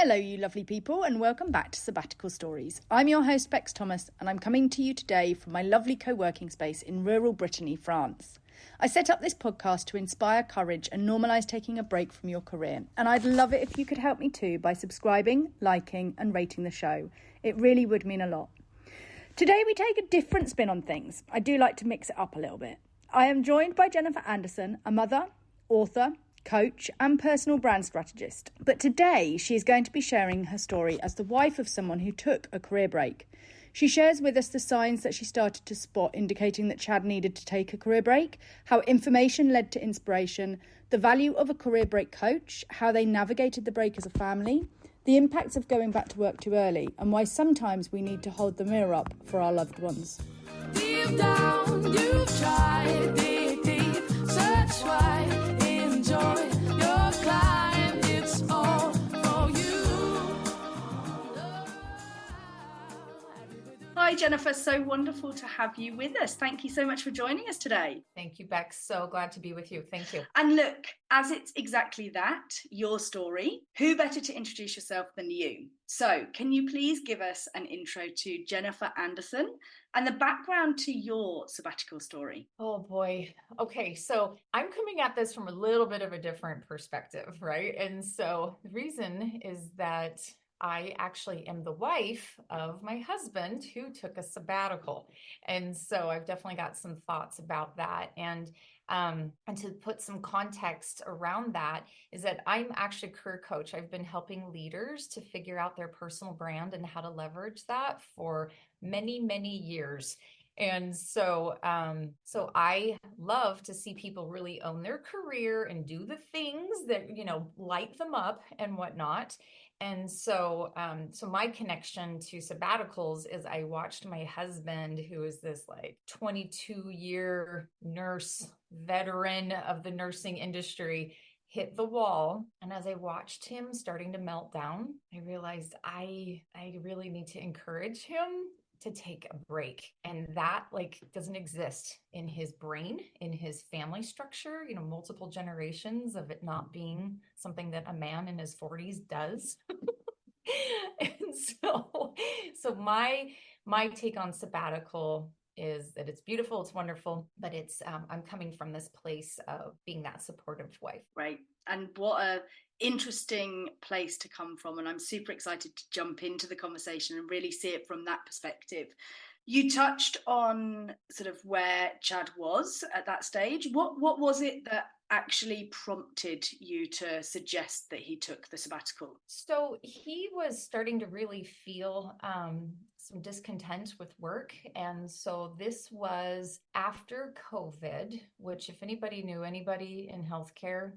Hello, you lovely people, and welcome back to Sabbatical Stories. I'm your host, Bex Thomas, and I'm coming to you today from my lovely co-working space in rural Brittany, France. I set up this podcast to inspire courage and normalise taking a break from your career, and I'd love it if you could help me too by subscribing, liking, and rating the show. It really would mean a lot. Today we take a different spin on things. I do like to mix it up a little bit. I am joined by Jennifer Anderson, a mother, author, coach and personal brand strategist. But today she is going to be sharing her story as the wife of someone who took a career break. She shares with us the signs that she started to spot indicating that Chad needed to take a career break, how information led to inspiration, the value of a career break coach, how they navigated the break as a family, the impacts of going back to work too early, and why sometimes we need to hold the mirror up for our loved ones. Deep down, you've tried, deep, search wide. Enjoy your climb, it's all for you. Hi Jennifer, so wonderful to have you with us. Thank you so much for joining us today. Thank you, Bex. So glad to be with you. Thank you. And look, as it's exactly that, your story, who better to introduce yourself than you? So can you please give us an intro to Jennifer Anderson and the background to your sabbatical story? Oh boy. Okay. So I'm coming at this from a little bit of a different perspective, right? And so the reason is that I actually am the wife of my husband who took a sabbatical. And so I've definitely got some thoughts about that. And to put some context around that is that I'm actually a career coach. I've been helping leaders to figure out their personal brand and how to leverage that for many, many years. And so I love to see people really own their career and do the things that, light them up and whatnot. And so my connection to sabbaticals is I watched my husband, who is this 22-year nurse veteran of the nursing industry, hit the wall. And as I watched him starting to melt down, I realized I really need to encourage him to take a break. And that doesn't exist in his brain, in his family structure, multiple generations of it not being something that a man in his 40s does. And so my take on sabbatical is that it's beautiful, it's wonderful, but it's I'm coming from this place of being that supportive wife. Right. And what a interesting place to come from, and I'm super excited to jump into the conversation and really see it from that perspective. You touched on sort of where Chad was at that stage. What was it that actually prompted you to suggest that he took the sabbatical? So he was starting to really feel some discontent with work. And so this was after COVID, which if anybody knew anybody in healthcare,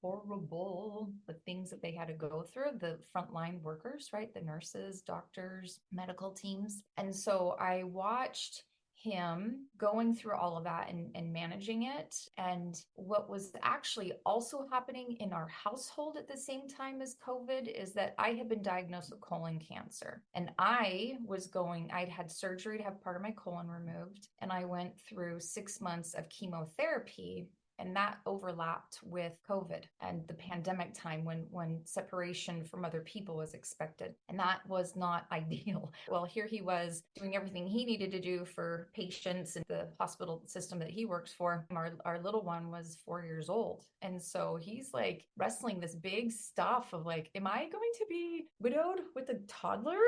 horrible, the things that they had to go through, the frontline workers, right? The nurses, doctors, medical teams. And so I watched him going through all of that and managing it. And what was actually also happening in our household at the same time as COVID is that I had been diagnosed with colon cancer. And I'd had surgery to have part of my colon removed. And I went through 6 months of chemotherapy. And that overlapped with COVID and the pandemic time when separation from other people was expected. And that was not ideal. Well, here he was doing everything he needed to do for patients in the hospital system that he works for. Our little one was 4 years old. And so he's wrestling this big stuff of am I going to be widowed with a toddler?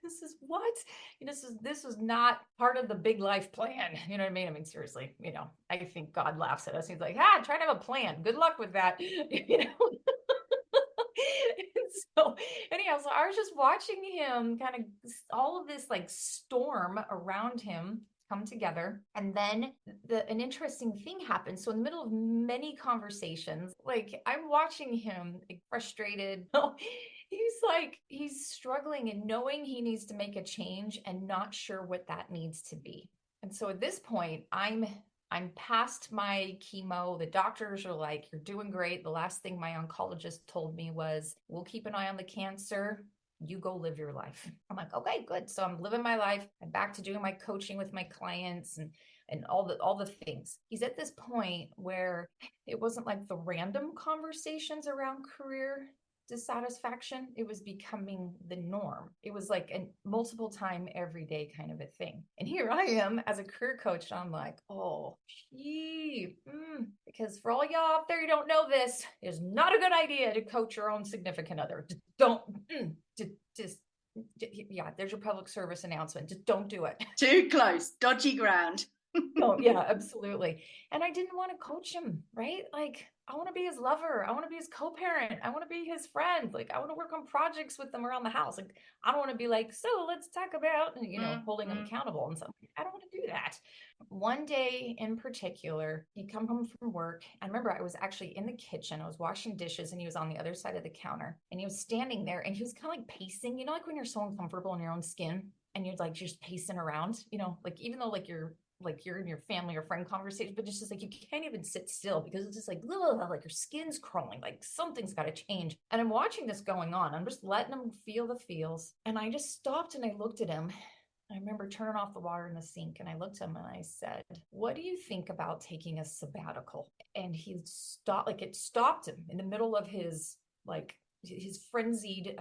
This is what? This is not part of the big life plan. You know what I mean? I mean, seriously, I think God laughs at us. He's like, try to have a plan. Good luck with that. So anyhow, so I was just watching him kind of all of this storm around him come together. And then an interesting thing happened. So in the middle of many conversations, I'm watching him frustrated. He's struggling and knowing he needs to make a change and not sure what that needs to be. And so at this point, I'm past my chemo. The doctors are like, you're doing great. The last thing my oncologist told me was, we'll keep an eye on the cancer. You go live your life. I'm like, okay, good. So I'm living my life. I'm back to doing my coaching with my clients and all the things. He's at this point where it wasn't the random conversations around career. dissatisfaction. It was becoming the norm. It was like a multiple time every day kind of a thing. And here I am as a career coach. And I'm like, oh, gee, because for all y'all out there, you don't know this, it's not a good idea to coach your own significant other. Just don't, just yeah, there's your public service announcement. Just don't do it. Too close, dodgy ground. Oh, yeah, absolutely. And I didn't want to coach him, right? Like, I want to be his lover. I want to be his co-parent. I want to be his friend. Like, I want to work on projects with them around the house. Like, I don't want to be like, so let's talk about, holding them accountable and stuff. I don't want to do that. One day in particular, he'd come home from work. I remember I was actually in the kitchen. I was washing dishes and he was on the other side of the counter and he was standing there and he was kind of like pacing, like when you're so uncomfortable in your own skin and you're like just pacing around, like even though you're in your family or friend conversation, but it's just like you can't even sit still because it's just like your skin's crawling, like something's got to change. And I'm watching this going on. I'm just letting him feel the feels. And I just stopped and I looked at him. I remember turning off the water in the sink and I looked at him and I said, what do you think about taking a sabbatical? And he stopped, it stopped him in the middle of his frenzied,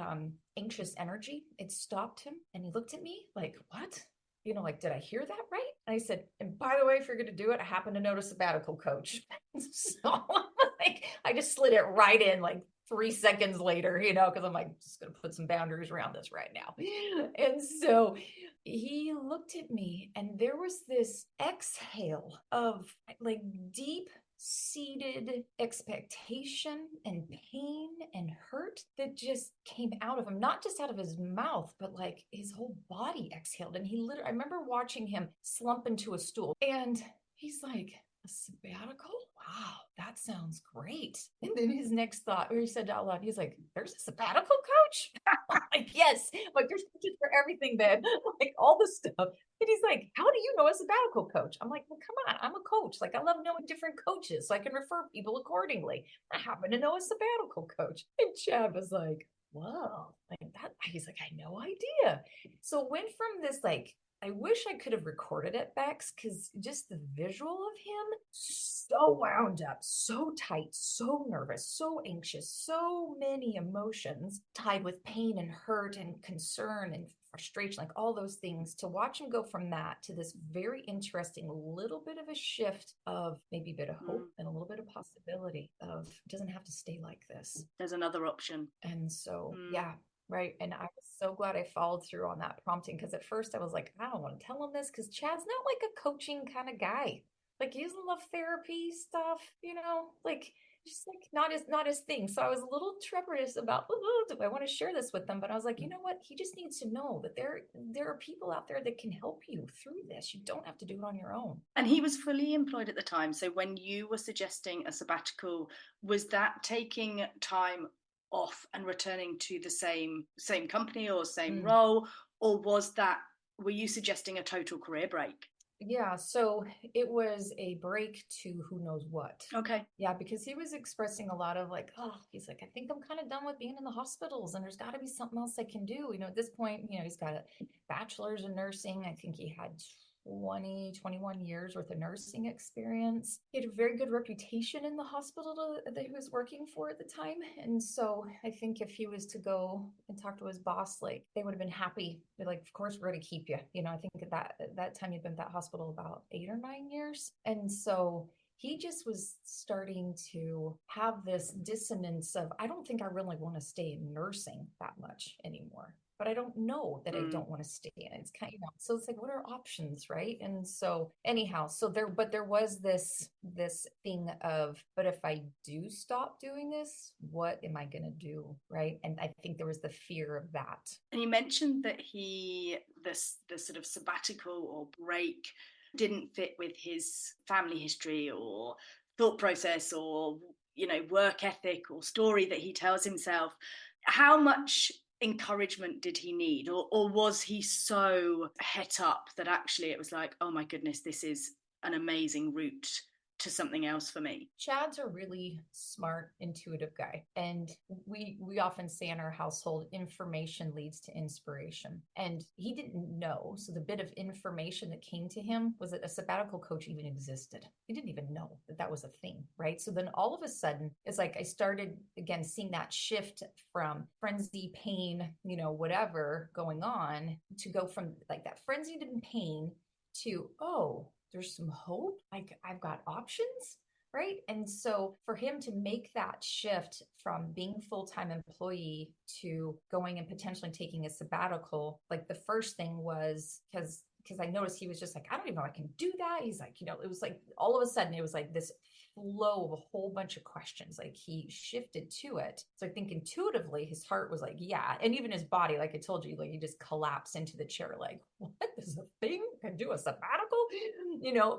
anxious energy. It stopped him and he looked at me like, what? Did I hear that right? And I said, and by the way, if you're going to do it, I happen to know a sabbatical coach. So I just slid it right in 3 seconds later, because I'm just going to put some boundaries around this right now. And so he looked at me and there was this exhale of deep seated expectation and pain and hurt that just came out of him, not just out of his mouth, but his whole body exhaled. And I remember watching him slump into a stool and he's like, a sabbatical? Wow, that sounds great. And then his next thought, or he said out loud, he's like, there's a sabbatical coach? Yes, there's coaches for everything, man. All the stuff. And he's like, how do you know a sabbatical coach? I'm like, well, come on, I'm a coach. I love knowing different coaches so I can refer people accordingly. I happen to know a sabbatical coach. And Chad was like, whoa, that. He's like, I had no idea. So it went from this I wish I could have recorded it, Bex, because just the visual of him, so wound up, so tight, so nervous, so anxious, so many emotions tied with pain and hurt and concern and frustration, all those things, to watch him go from that to this very interesting little bit of a shift of maybe a bit of hope and a little bit of possibility of it doesn't have to stay like this. There's another option. And so, yeah. Right. And I was so glad I followed through on that prompting because at first I was like, I don't want to tell him this because Chad's not a coaching kind of guy. He doesn't love therapy stuff, just not his thing. So I was a little trepidatious about, do I want to share this with them? But I was like, you know what? He just needs to know that there are people out there that can help you through this. You don't have to do it on your own. And he was fully employed at the time. So when you were suggesting a sabbatical, was that taking time off and returning to the same company or same role, or were you suggesting a total career break? Yeah, so it was a break to who knows what. Okay. Yeah, because he was expressing a lot of he's like, I think I'm kind of done with being in the hospitals and there's got to be something else I can do. At this point, he's got a bachelor's in nursing. I think he had 21 years worth of nursing experience. He had a very good reputation in the hospital that he was working for at the time. And so I think if he was to go and talk to his boss, they would have been happy. They're of course, we're going to keep you. I think at that time he'd been at that hospital about 8 or 9 years. And so he just was starting to have this dissonance of, I don't think I really want to stay in nursing that much anymore. But I don't know that I don't want to stay in it. It's kind of, so it's what are options, right? And so anyhow, there was this thing of, but if I do stop doing this, what am I going to do, right? And I think there was the fear of that. And you mentioned that the sort of sabbatical or break didn't fit with his family history or thought process or, work ethic or story that he tells himself. How much encouragement did he need, or was he so het up that actually it was like, oh my goodness, this is an amazing route to something else for me. Chad's a really smart, intuitive guy. And we often say in our household, information leads to inspiration. And he didn't know. So the bit of information that came to him was that a sabbatical coach even existed. He didn't even know that that was a thing, right? So then all of a sudden, it's like I started again seeing that shift from frenzy, pain, whatever going on, to go from like that frenzied in pain to, oh, there's some hope. Like I've got options. Right. And so for him to make that shift from being a full-time employee to going and potentially taking a sabbatical, like the first thing was because I noticed he was just like, I don't even know I can do that. He's like, it was like all of a sudden it was like this flow of a whole bunch of questions. Like he shifted to it. So I think intuitively his heart was like, yeah. And even his body, like I told you, like he just collapsed into the chair, like, what? This is a thing? Can do a sabbatical?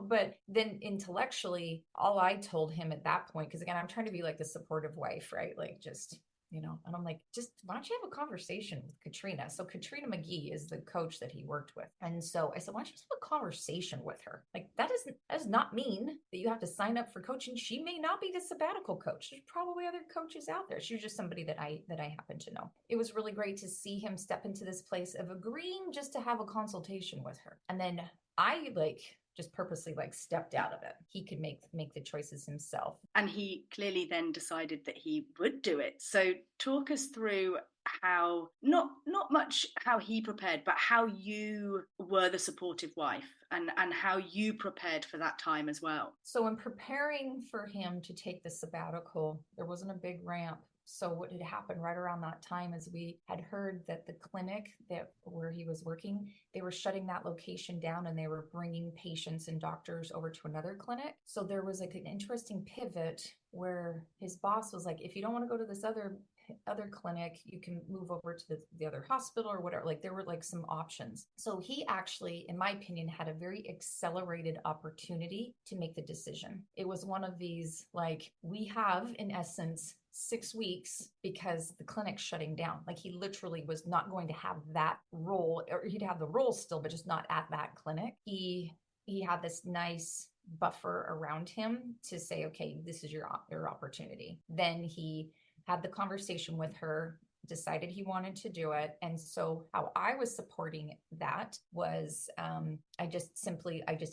But then intellectually, all I told him at that point, because again, I'm trying to be like the supportive wife, right? Like just and I'm like, just why don't you have a conversation with Katrina? So Katrina McGee is the coach that he worked with. And so I said, why don't you just have a conversation with her? Like that does not mean that you have to sign up for coaching. She may not be the sabbatical coach. There's probably other coaches out there. She's just somebody that I happen to know. It was really great to see him step into this place of agreeing just to have a consultation with her. And then I just purposely stepped out of it. He could make the choices himself. And he clearly then decided that he would do it. So talk us through how, not much how he prepared, but how you were the supportive wife and how you prepared for that time as well. So in preparing for him to take the sabbatical, there wasn't a big ramp. So what had happened right around that time is we had heard that the clinic where he was working, they were shutting that location down and they were bringing patients and doctors over to another clinic. So there was an interesting pivot where his boss was like, if you don't want to go to this other clinic, you can move over to the other hospital or whatever. There were some options. So he actually, in my opinion, had a very accelerated opportunity to make the decision. It was one of these, we have in essence 6 weeks because the clinic's shutting down. He literally was not going to have that role, or he'd have the role still, but just not at that clinic. He had this nice buffer around him to say, okay, this is your opportunity. Then he had the conversation with her, decided he wanted to do it. And so how I was supporting that was I just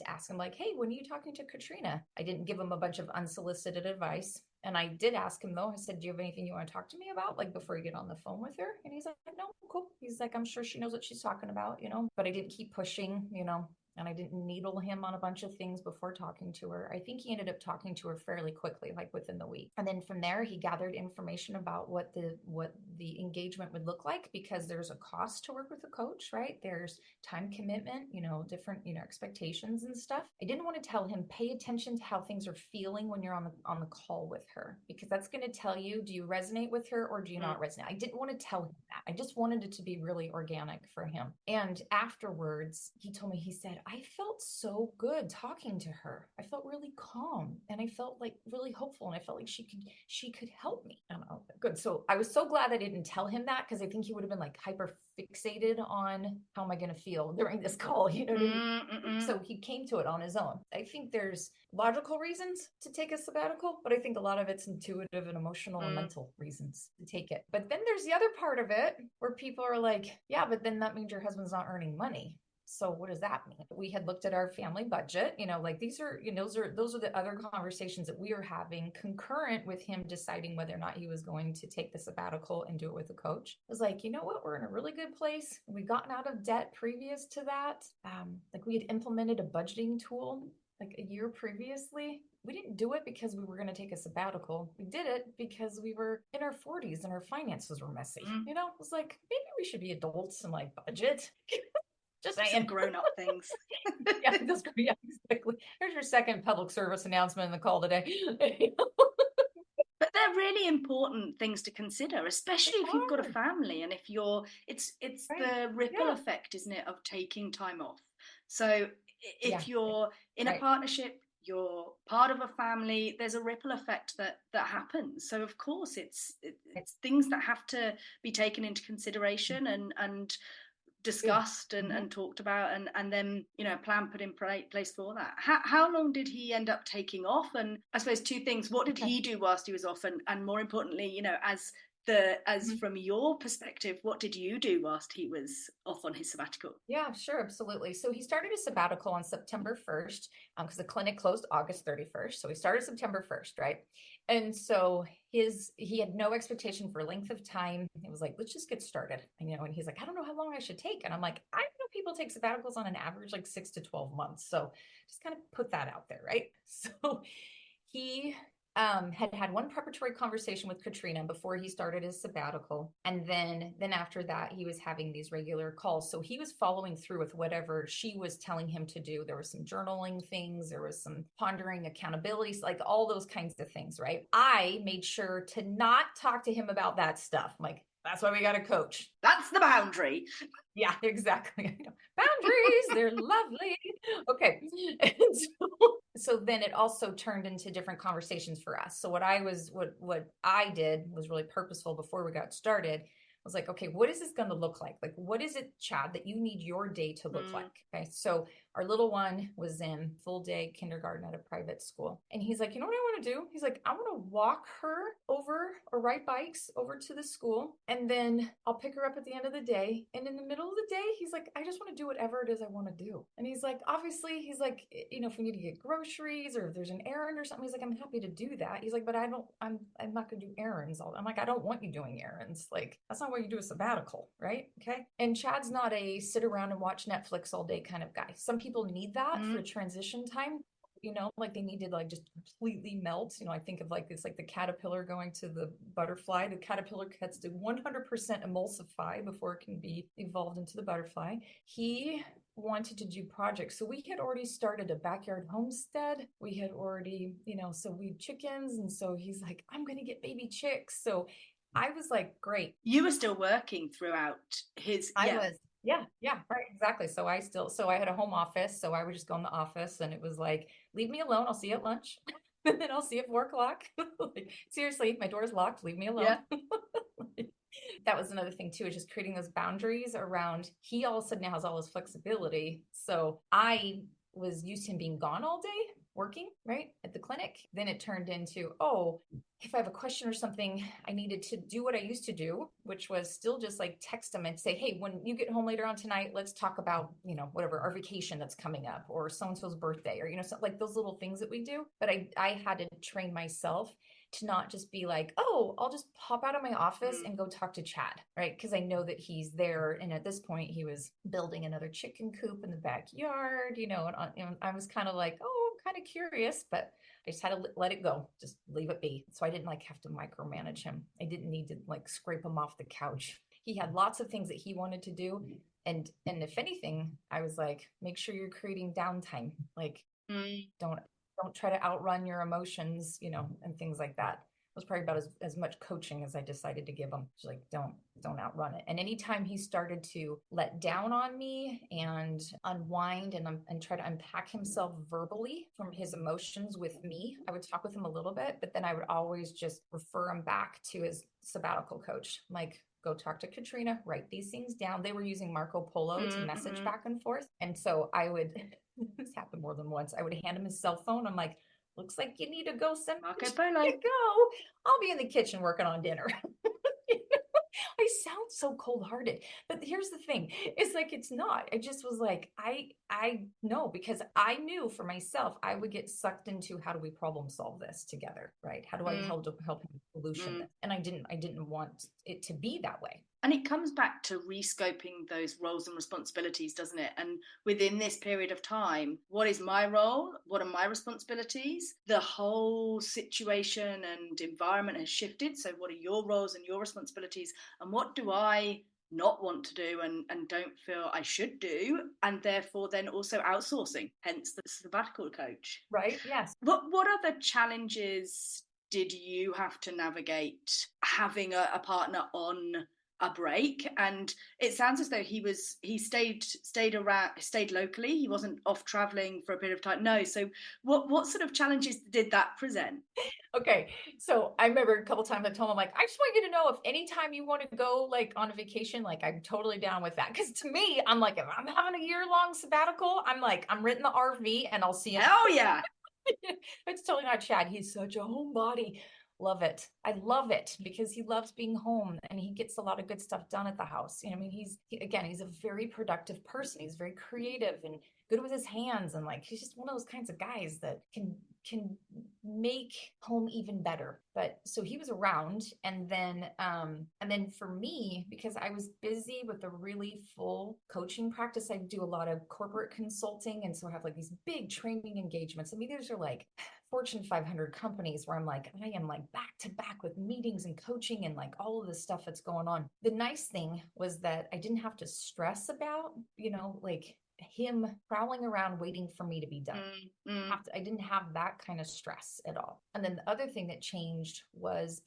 asked him hey, when are you talking to Katrina? I didn't give him a bunch of unsolicited advice. And I did ask him though, I said, do you have anything you want to talk to me about? Before you get on the phone with her? And he's like, no, cool. He's like, I'm sure she knows what she's talking about, but I didn't keep pushing, and I didn't needle him on a bunch of things before talking to her. I think he ended up talking to her fairly quickly, within the week. And then from there, he gathered information about what the engagement would look like, because there's a cost to work with a coach, right? There's time commitment, different, expectations and stuff. I didn't want to tell him, pay attention to how things are feeling when you're on the call with her, because that's going to tell you, do you resonate with her or do you not resonate? I didn't want to tell him that. I just wanted it to be really organic for him. And afterwards, he told me, he said, I felt so good talking to her. I felt really calm and I felt really hopeful, and I felt like she could help me. And I was like, good. So I was so glad I didn't tell him that, because I think he would have been hyper fixated on how am I going to feel during this call, what I mean? So he came to it on his own. I think there's logical reasons to take a sabbatical, but I think a lot of it's intuitive and emotional and mental reasons to take it. But then there's the other part of it where people are like, yeah, but then that means your husband's not earning money. So what does that mean? We had looked at our family budget, these are, those are the other conversations that we are having concurrent with him deciding whether or not he was going to take the sabbatical and do it with a coach. It was like, you know what? We're in a really good place. We've gotten out of debt previous to that. We had implemented a budgeting tool a year previously. We didn't do it because we were going to take a sabbatical. We did it because we were in our 40s and our finances were messy. It was like, maybe we should be adults and budget. Just some grown-up things. Yeah, exactly. Here's your second public service announcement in the call today. But they're really important things to consider, especially if you've got a family and if it's right. The ripple effect, isn't it, of taking time off. So if you're in a partnership, you're part of a family, there's a ripple effect that happens. So of course it's things that have to be taken into consideration, and discussed and talked about, and then, you know, a plan put in place for that. How long did he end up taking off? And I suppose two things: what did he do whilst he was off, and more importantly, you know, as from your perspective, what did you do whilst he was off on his sabbatical? Yeah, sure, absolutely. So he started a sabbatical on September 1st, because the clinic closed August 31st. So he started September 1st, right? And so he had no expectation for length of time. It was like, let's just get started. And, you know, and he's like, I don't know how long I should take. And I'm like, I know people take sabbaticals on an average like 6 to 12 months. So just kind of put that out there, right? So he had one preparatory conversation with Katrina before he started his sabbatical, and then after that he was having these regular calls. So he was following through with whatever she was telling him to do. There was some journaling things, there was some pondering accountabilities, like all those kinds of things, right? I made sure to not talk to him about that stuff. Like, that's why we got a coach. That's the boundary. Yeah, exactly. Boundaries, they're lovely. Okay. And so then it also turned into different conversations for us. So what I did was really purposeful before we got started. Was like, okay, what is this going to look like? Like, what is it, Chad, that you need your day to look like? Okay. So our little one was in full day kindergarten at a private school. And he's like, you know what I want to do? He's like, I want to walk her over or ride bikes over to the school. And then I'll pick her up at the end of the day. And in the middle of the day, he's like, I just want to do whatever it is I want to do. And he's like, obviously, he's like, you know, if we need to get groceries or if there's an errand or something, he's like, I'm happy to do that. He's like, but I'm not going to do errands. I'm like, I don't want you doing errands. Like, that's not what you do a sabbatical, right? Okay. And Chad's not a sit around and watch Netflix all day kind of guy. Some people need that for transition time, you know, like they need to like just completely melt. You know, I think of like, it's like the caterpillar going to the butterfly. The caterpillar gets to 100% emulsify before it can be evolved into the butterfly. He wanted to do projects. So we had already started a backyard homestead. We had already, you know, so we had chickens. And so he's like, I'm going to get baby chicks. So I was like, great. You were still working throughout his. I was. Yeah, right, exactly. So I had a home office, so I would just go in the office and it was like, leave me alone. I'll see you at lunch. And then I'll see you at 4 o'clock. Like, seriously, my door's locked. Leave me alone. Yeah. That was another thing too, is just creating those boundaries around, he all of a sudden now has all this flexibility. So I was used to him being gone all day working, right, at the clinic. Then it turned into, oh, if I have a question or something, I needed to do what I used to do, which was still just like text them and say, hey, when you get home later on tonight, let's talk about, you know, whatever, our vacation that's coming up or so-and-so's birthday or, you know, so, like those little things that we do. But I had to train myself to not just be like, oh, I'll just pop out of my office and go talk to Chad, right? Because I know that he's there. And at this point, he was building another chicken coop in the backyard, you know, and I was kind of like, oh, I'm kind of curious, but I just had to let it go, just leave it be. So I didn't like have to micromanage him. I didn't need to like scrape him off the couch. He had lots of things that he wanted to do. And if anything, I was like, make sure you're creating downtime. Like, don't try to outrun your emotions, you know, and things like that. It was probably about as much coaching as I decided to give him. Just like, don't outrun it. And anytime he started to let down on me and unwind and try to unpack himself verbally from his emotions with me, I would talk with him a little bit, but then I would always just refer him back to his sabbatical coach. Like, go talk to Katrina, write these things down. They were using Marco Polo to message back and forth. And so I would, this happened more than once, I would hand him his cell phone. I'm like, looks like you need to go send Marco Polo. Go. I'll be in the kitchen working on dinner. I sound so cold-hearted, but here's the thing. It's like, it's not. I just was like, I know, because I knew for myself, I would get sucked into, how do we problem solve this together, right? How do I help him solution this? And I didn't want it to be that way. And it comes back to rescoping those roles and responsibilities, doesn't it? And within this period of time, what is my role? What are my responsibilities? The whole situation and environment has shifted. So what are your roles and your responsibilities? And what do I not want to do and don't feel I should do? And therefore then also outsourcing, hence the sabbatical coach. Right, yes. What other challenges did you have to navigate having a partner on a break, and it sounds as though he stayed locally. He wasn't off traveling for a period of time. No. So what sort of challenges did that present? Okay, so I remember a couple times I told him, like, I just want you to know if anytime you want to go like on a vacation, like I'm totally down with that. Because to me, I'm like, if I'm having a year-long sabbatical, I'm like, I'm renting the RV and I'll see you. Oh yeah. It's totally not Chad. He's such a homebody. Love it. I love it because he loves being home and he gets a lot of good stuff done at the house. You know, I mean, he's a very productive person. He's very creative and good with his hands, and like he's just one of those kinds of guys that can make home even better. But so he was around, and then for me, because I was busy with a really full coaching practice, I do a lot of corporate consulting, and so I have like these big training engagements. I mean, these are like Fortune 500 companies where I am like back to back with meetings and coaching and like all of this stuff that's going on. The nice thing was that I didn't have to stress about, like him prowling around waiting for me to be done. I didn't have that kind of stress at all. And then the other thing that changed was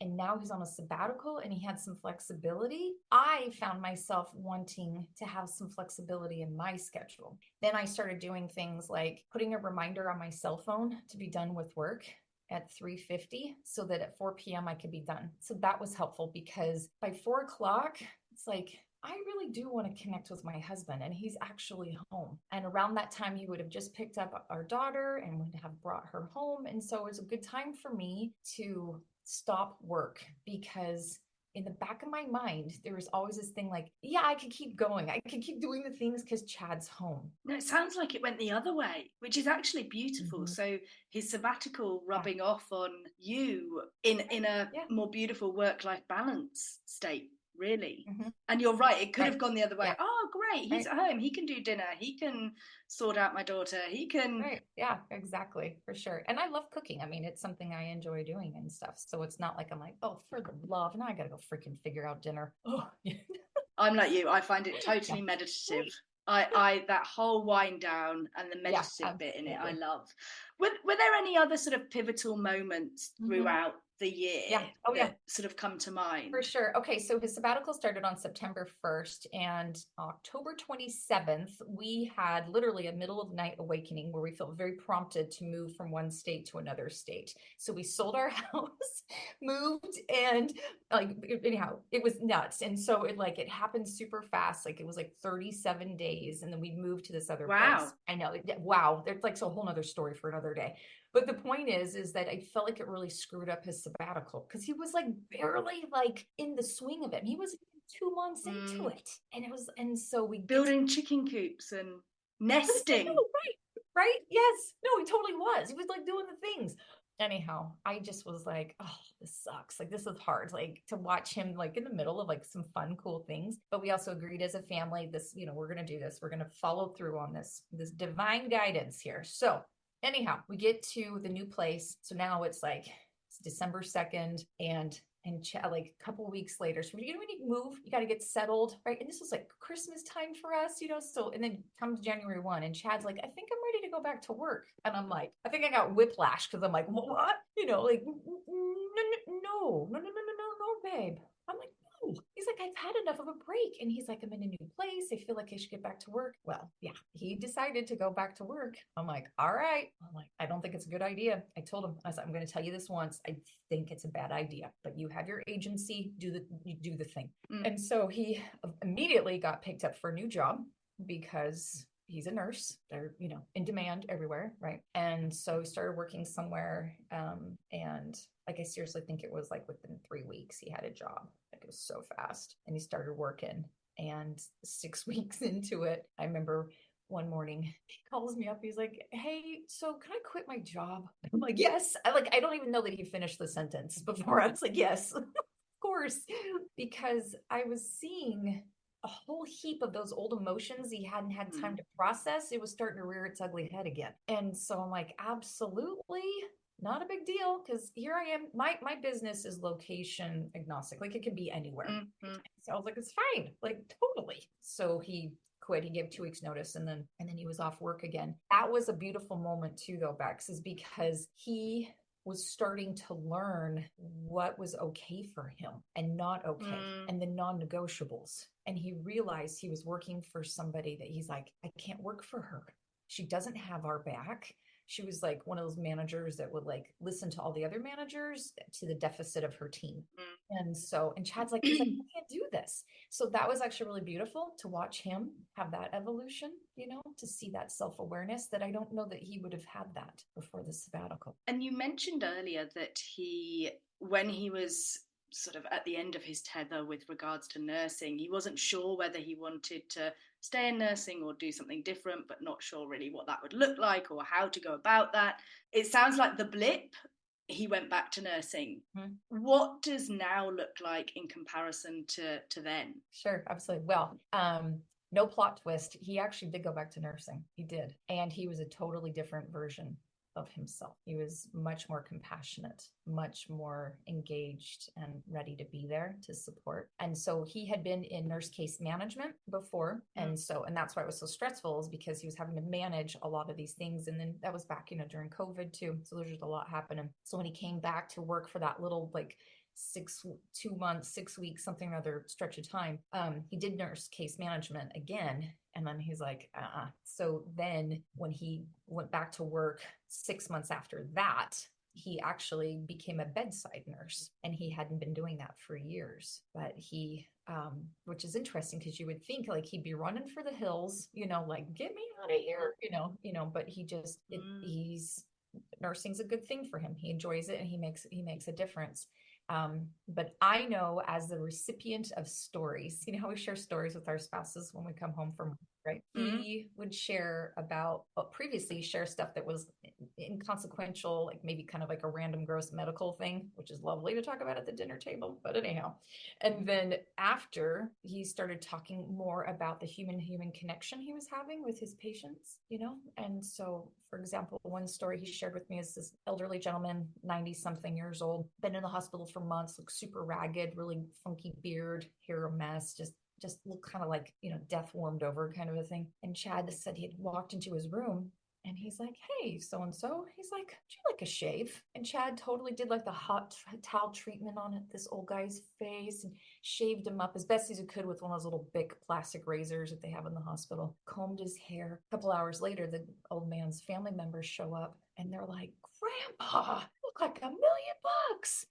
and now he's on a sabbatical and he had some flexibility, I found myself wanting to have some flexibility in my schedule. Then I started doing things like putting a reminder on my cell phone to be done with work at 3:50 so that at 4 p.m. I could be done. So that was helpful because by 4 o'clock, it's like, I really do want to connect with my husband and he's actually home. And around that time, he would have just picked up our daughter and would have brought her home. And so it was a good time for me to stop work because in the back of my mind, there was always this thing like, yeah, I could keep going. I could keep doing the things because Chad's home. No, it sounds like it went the other way, which is actually beautiful. Mm-hmm. So his sabbatical rubbing off on you in a more beautiful work-life balance state. Really. Mm-hmm. And you're right, it could have gone the other way. Oh, great, he's at home, he can do dinner, he can sort out my daughter, he can. Right. Yeah, exactly, for sure. And I love cooking. I mean, it's something I enjoy doing and stuff. So it's not like I'm like, oh, for the love, now I gotta go freaking figure out dinner. Oh. I'm like you, I find it totally meditative. I that whole wind down and the meditative bit in it, I love. Were there any other sort of pivotal moments throughout the year that sort of come to mind? For sure. Okay, so his sabbatical started on September 1st, and October 27th, we had literally a middle of the night awakening where we felt very prompted to move from one state to another state. So we sold our house, moved, and anyhow, it was nuts. And so it happened super fast. Like it was like 37 days, and then we moved to this other place. I know. Wow. There's like a whole nother story for another day. But the point is that I felt like it really screwed up his sabbatical because he was like barely like in the swing of it. He was 2 months into it. And so we building chicken coops and nesting. Right. Yes. No, he totally was. He was like doing the things. Anyhow, I just was like, oh, this sucks. Like, this is hard, like to watch him like in the middle of like some fun, cool things. But we also agreed as a family, we're going to do this. We're going to follow through on this divine guidance here. So anyhow, we get to the new place. So now it's December 2nd and like a couple weeks later. So when you move, you got to get settled, right? And this was like Christmas time for us, so, and then comes January 1 and Chad's like, I think I'm ready to go back to work. And I'm like, I think I got whiplash because I'm like, what? Like, no, babe. I'm like, no. He's like, I've had enough of a break. And he's like, I'm in a new place. I feel like I should get back to work. Well, yeah, he decided to go back to work. I'm like, all right. I'm like, I don't think it's a good idea. I told him, I said, I'm going to tell you this once. I think it's a bad idea, but you have your agency, you do the thing. And so he immediately got picked up for a new job because he's a nurse. They're, in demand everywhere. Right. And so he started working somewhere. And like, I seriously think it was like within 3 weeks he had a job. Like it was so fast, and he started working, and 6 weeks into it, I remember one morning he calls me up. He's like, hey, so can I quit my job? I'm like, yes. I don't even know that he finished the sentence before I was like, yes, of course, because I was seeing a whole heap of those old emotions he hadn't had time to process. It was starting to rear its ugly head again. And so I'm like, absolutely not a big deal, because here I am. My business is location agnostic. Like it can be anywhere. So I was like, it's fine. Like totally. So he quit. He gave 2 weeks notice, and then he was off work again. That was a beautiful moment too, though, Bex, is because he was starting to learn what was okay for him and not okay, and the non-negotiables. And he realized he was working for somebody that he's like, I can't work for her. She doesn't have our back. She was like one of those managers that would like listen to all the other managers to the deficit of her team. And Chad's like, he's like, I can't do this. So that was actually really beautiful to watch him have that evolution, to see that self-awareness that I don't know that he would have had that before the sabbatical. And you mentioned earlier that when he was sort of at the end of his tether with regards to nursing, he wasn't sure whether he wanted to stay in nursing or do something different, but not sure really what that would look like or how to go about that. It sounds like the blip, he went back to nursing. What does now look like in comparison to then? Sure, absolutely. Well, no plot twist. He actually did go back to nursing. He did. And he was a totally different version of himself. He was much more compassionate, much more engaged and ready to be there to support. And so he had been in nurse case management before. And that's why it was so stressful, is because he was having to manage a lot of these things. And then that was back, during COVID too. So there's just a lot happening. So when he came back to work for that little 2 months, 6 weeks, something or other stretch of time, he did nurse case management again. And then he's like, So then when he went back to work 6 months after that, he actually became a bedside nurse, and he hadn't been doing that for years. But he, which is interesting, because you would think like he'd be running for the hills, like, get me out of here, but he's nursing's a good thing for him. He enjoys it, and he makes a difference. But I know, as the recipient of stories, how we share stories with our spouses when we come home from work, right? He would share stuff that was inconsequential, like maybe kind of like a random gross medical thing, which is lovely to talk about at the dinner table, but anyhow. And then after, he started talking more about the human connection he was having with his patients, and so, for example, one story he shared with me is this elderly gentleman, 90 something years old, been in the hospital for months, looks super ragged, really funky beard, hair a mess, just looked kind of like, death warmed over kind of a thing. And Chad said he had walked into his room, and he's like, hey, so-and-so. He's like, do you like a shave? And Chad totally did like the hot towel treatment on this old guy's face and shaved him up as best as he could with one of those little big plastic razors that they have in the hospital, combed his hair. A couple hours later, the old man's family members show up, and they're like, Grandpa, you look like $1 million.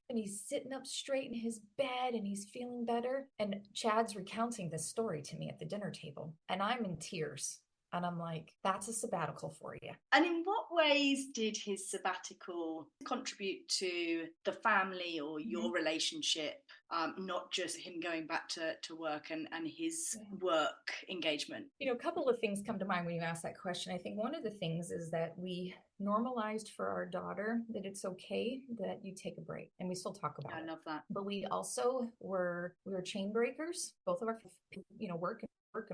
And he's sitting up straight in his bed, and he's feeling better. And Chad's recounting this story to me at the dinner table, and I'm in tears. And I'm like, that's a sabbatical for you. And in what ways did his sabbatical contribute to the family or your relationship, not just him going back to work and his work engagement? A couple of things come to mind when you ask that question. I think one of the things is that we normalized for our daughter that it's okay that you take a break, and we still talk about it. I love that. But we also were chain breakers. Both of our,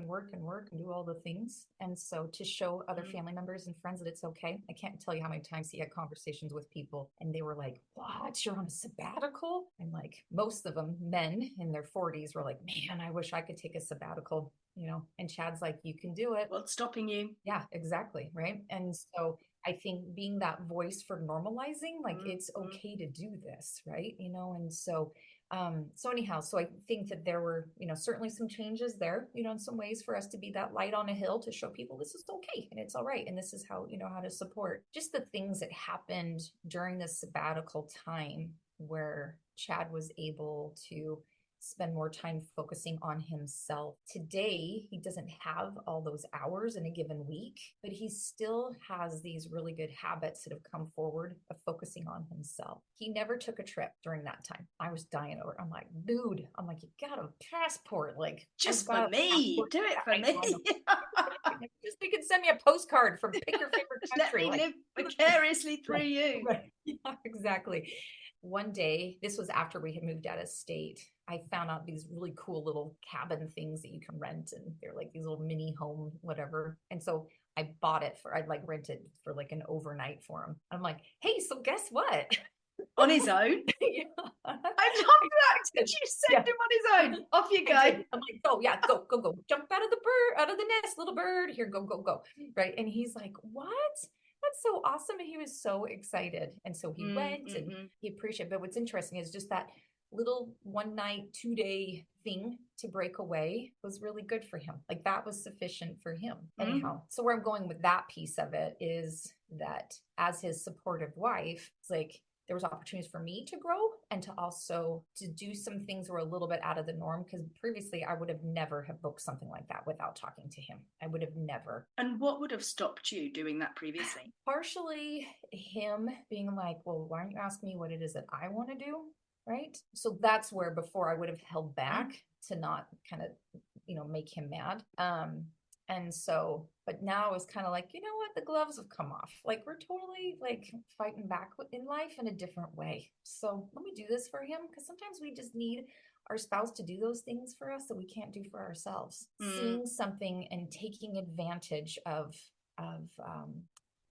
work and do all the things. And so to show other family members and friends that it's okay. I can't tell you how many times he had conversations with people, and they were like, what, you're on a sabbatical? And like most of them, men in their 40s, were like, man, I wish I could take a sabbatical, and Chad's like, you can do it. What's stopping you? Yeah, exactly. Right. And so I think being that voice for normalizing, like it's okay to do this, right? And so so I think that there were, certainly some changes there, in some ways, for us to be that light on a hill to show people this is okay and it's all right. And this is how, how to support just the things that happened during the sabbatical time, where Chad was able to spend more time focusing on himself. Today, he doesn't have all those hours in a given week, but he still has these really good habits that have come forward of focusing on himself. He never took a trip during that time. I was dying over it. I'm like, dude, you got a passport. Like, just for me. Do it for me. Just you can send me a postcard from pick your favorite country. Let me live vicariously through you. Right. Yeah, exactly. One day, this was after we had moved out of state, I found out these really cool little cabin things that you can rent, and they're like these little mini home, whatever. And so I bought it I'd like rent it for like an overnight for him. I'm like, hey, so guess what? On his own? Yeah. I love that. Did you send him on his own? Off you go. I'm like, go, go. Jump out of the nest, little bird. Here, go. Right. And he's like, what? That's so awesome. And he was so excited. And so he went and Mm-hmm. he appreciated. But what's interesting is just that little one night, 2 day thing to break away was really good for him. Like that was sufficient for him. Anyhow, so where I'm going with that piece of it is that as his supportive wife, it's like there was opportunities for me to grow and to also to do some things that were a little bit out of the norm, because previously I would have never have booked something like that without talking to him. I would have never. And what would have stopped you doing that previously? Partially him being like, well, why don't you ask me what it is that I want to do? Right. So that's where before I would have held back to not kind of, make him mad. And so, but now it's kind of like, you know what, the gloves have come off. Like we're totally like fighting back in life in a different way. So let me do this for him, because sometimes we just need our spouse to do those things for us that we can't do for ourselves. Seeing something and taking advantage of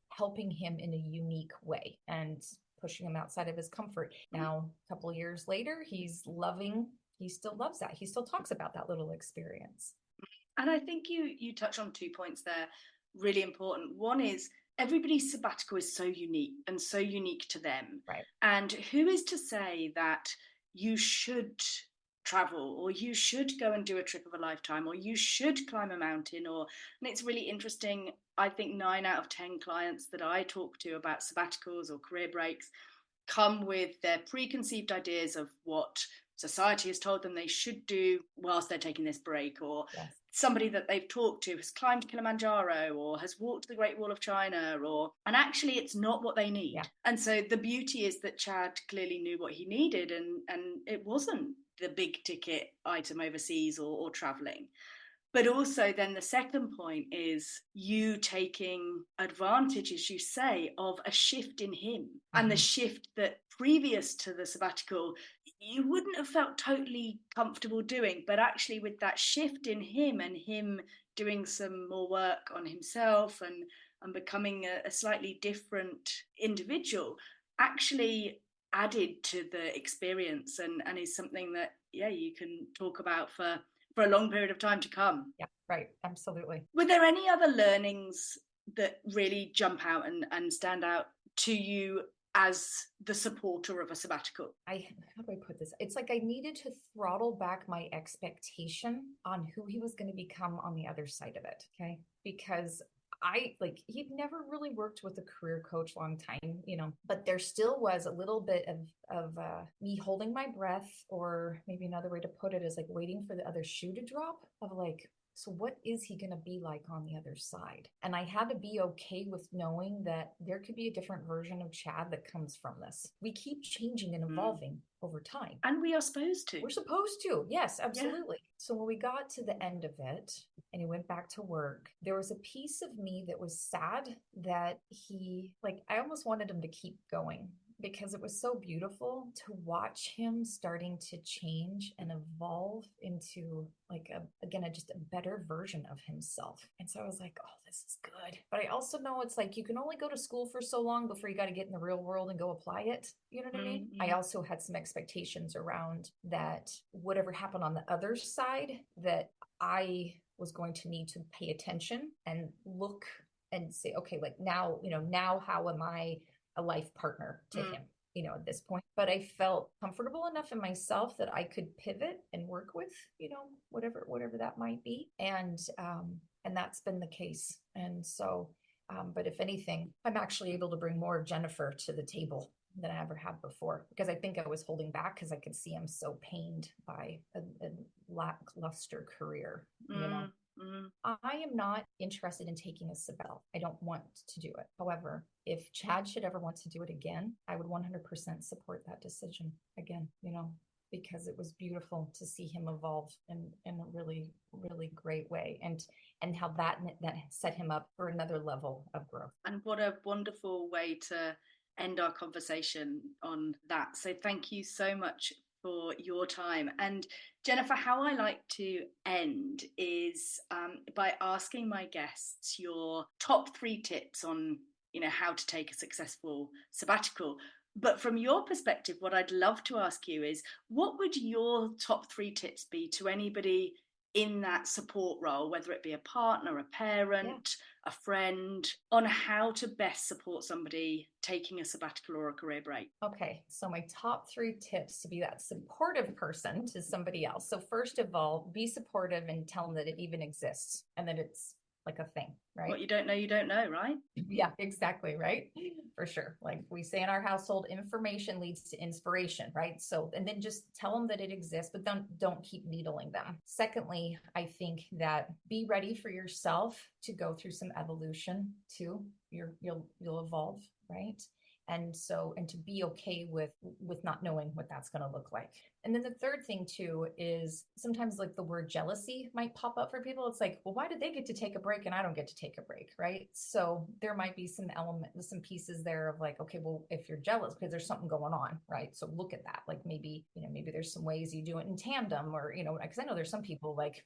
helping him in a unique way and pushing him outside of his comfort. Now, a couple of years later, he's loving. He still loves that. He still talks about that little experience. And I think you touch on 2 points there, really important. One is everybody's sabbatical is so unique and so unique to them. Right. And who is to say that you should travel, or you should go and do a trip of a lifetime, or you should climb a mountain, and it's really interesting. I think 9 out of 10 clients that I talk to about sabbaticals or career breaks come with their preconceived ideas of what society has told them they should do whilst they're taking this break, or Yes. somebody that they've talked to has climbed Kilimanjaro or has walked the Great Wall of China, and actually it's not what they need. Yeah. And so the beauty is that Chad clearly knew what he needed, and it wasn't the big ticket item overseas or traveling. But also then the second point is you taking advantage, as you say, of a shift in him, and the shift that previous to the sabbatical you wouldn't have felt totally comfortable doing, but actually with that shift in him and him doing some more work on himself and becoming a slightly different individual, actually added to the experience and is something that you can talk about for a long period of time to come. Yeah, right. Absolutely. Were there any other learnings that really jump out and stand out to you as the supporter of a sabbatical? How do I put this? It's like I needed to throttle back my expectation on who he was going to become on the other side of it. Okay. Because he'd never really worked with a career coach long time, but there still was a little bit of me holding my breath, or maybe another way to put it is like waiting for the other shoe to drop, of like, so what is he going to be like on the other side? And I had to be okay with knowing that there could be a different version of Chad that comes from this. We keep changing and evolving over time. And we are supposed to. We're supposed to. Yes, absolutely. Yeah. So when we got to the end of it and he went back to work, there was a piece of me that was sad that I almost wanted him to keep going, because it was so beautiful to watch him starting to change and evolve into just a better version of himself. And so I was like, oh, this is good. But I also know it's like you can only go to school for so long before you got to get in the real world and go apply it. You know what I mean? I also had some expectations around that whatever happened on the other side, that I was going to need to pay attention and look and say, okay, like now how am I a life partner to him, at this point? But I felt comfortable enough in myself that I could pivot and work with, whatever that might be. And that's been the case. And so, but if anything, I'm actually able to bring more of Jennifer to the table than I ever have before, because I think I was holding back because I could see I'm so pained by a lackluster career, I am not interested in taking a sabbatical. I don't want to do it. However, if Chad should ever want to do it again, I would 100% support that decision again, because it was beautiful to see him evolve in a really, really great way, and how that set him up for another level of growth. And what a wonderful way to end our conversation on that. So thank you so much for your time. And Jennifer, how I like to end is by asking my guests your top 3 tips on, how to take a successful sabbatical. But from your perspective, what I'd love to ask you is, what would your top 3 tips be to anybody in that support role, whether it be a partner, a parent, a friend, on how to best support somebody taking a sabbatical or a career break? Okay, so my top 3 tips to be that supportive person to somebody else. So first of all, be supportive and tell them that it even exists and that it's like a thing, right? What you don't know, right? Yeah, exactly, right? For sure. Like we say in our household, information leads to inspiration, right? So, and then just tell them that it exists, but don't keep needling them. Secondly, I think that be ready for yourself to go through some evolution too. You'll evolve, right? And to be okay with not knowing what that's going to look like. And then the third thing too is sometimes like the word jealousy might pop up for people. It's like, well, why did they get to take a break and I don't get to take a break, right? So there might be some pieces there of like, okay, well, if you're jealous because there's something going on, right? So look at that. Like maybe there's some ways you do it in tandem, or because I know there's some people like,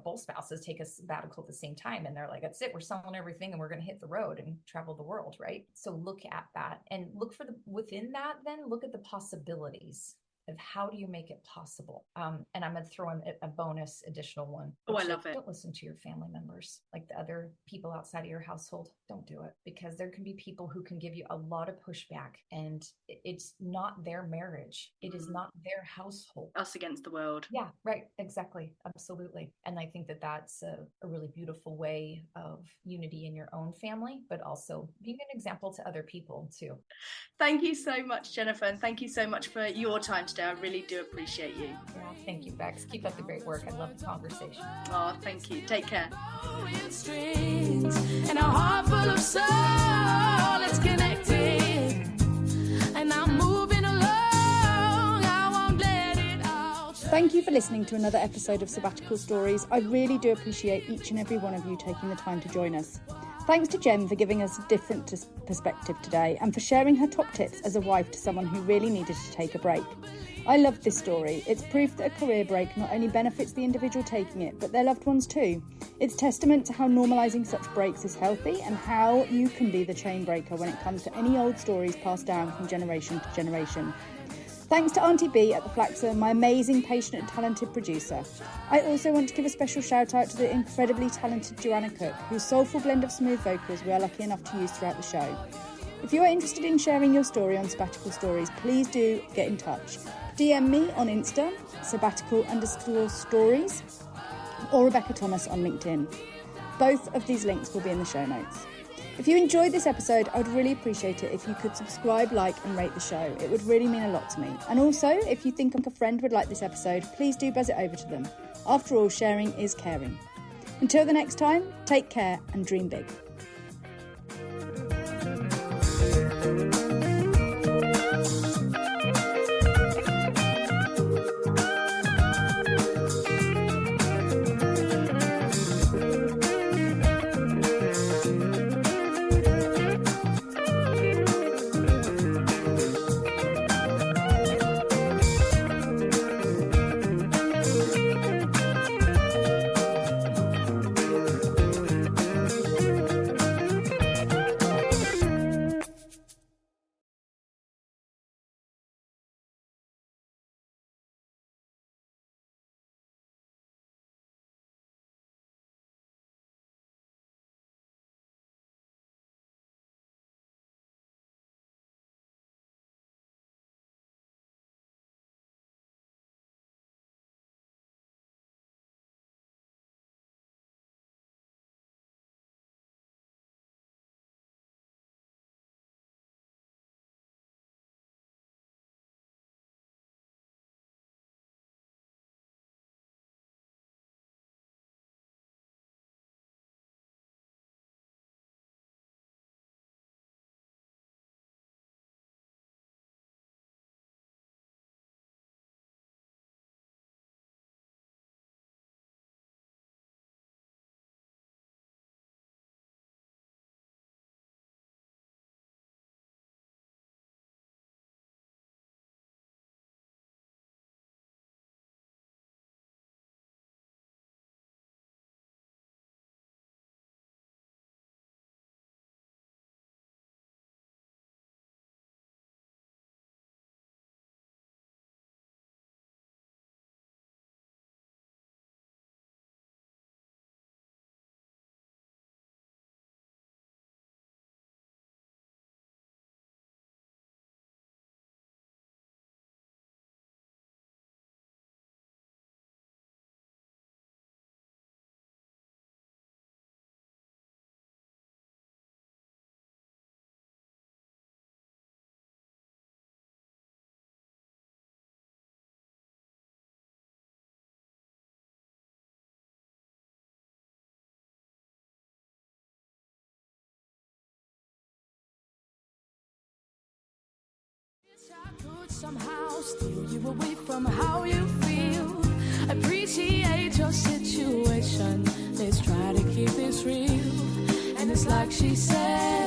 both spouses take a sabbatical at the same time and they're like, that's it, we're selling everything and we're going to hit the road and travel the world, right? So look at that and look for within that, then look at the possibilities of how do you make it possible. And I'm going to throw in a bonus additional one. Oh, I love it. Don't listen to your family members, like the other people outside of your household. Don't do it, because there can be people who can give you a lot of pushback, and it's not their marriage. It is not their household. Us against the world. Yeah, right. Exactly. Absolutely. And I think that that's a really beautiful way of unity in your own family, but also being an example to other people too. Thank you so much, Jennifer. And thank you so much for your time today. I really do appreciate you. Yeah, thank you, Bex. Keep up the great work. I love the conversation. Oh, thank you. Take care. And a heart full of soul, it's connected. And I'm moving along. I won't let it all. Thank you for listening to another episode of Sabbatical Stories. I really do appreciate each and every one of you taking the time to join us. Thanks to Jem for giving us a different perspective today and for sharing her top tips as a wife to someone who really needed to take a break. I loved this story. It's proof that a career break not only benefits the individual taking it, but their loved ones too. It's testament to how normalising such breaks is healthy and how you can be the chain breaker when it comes to any old stories passed down from generation to generation. Thanks to Auntie B at the Flaxer, my amazing, patient and talented producer. I also want to give a special shout out to the incredibly talented Joanna Cook, whose soulful blend of smooth vocals we are lucky enough to use throughout the show. If you are interested in sharing your story on Sabbatical Stories, please do get in touch. DM me on Insta, sabbatical_stories, or Rebecca Thomas on LinkedIn. Both of these links will be in the show notes. If you enjoyed this episode, I would really appreciate it if you could subscribe, like and rate the show. It would really mean a lot to me. And also, if you think a friend would like this episode, please do buzz it over to them. After all, sharing is caring. Until the next time, take care and dream big. Could somehow steal you away from how you feel. Appreciate your situation. Let's try to keep this real. And it's like she said.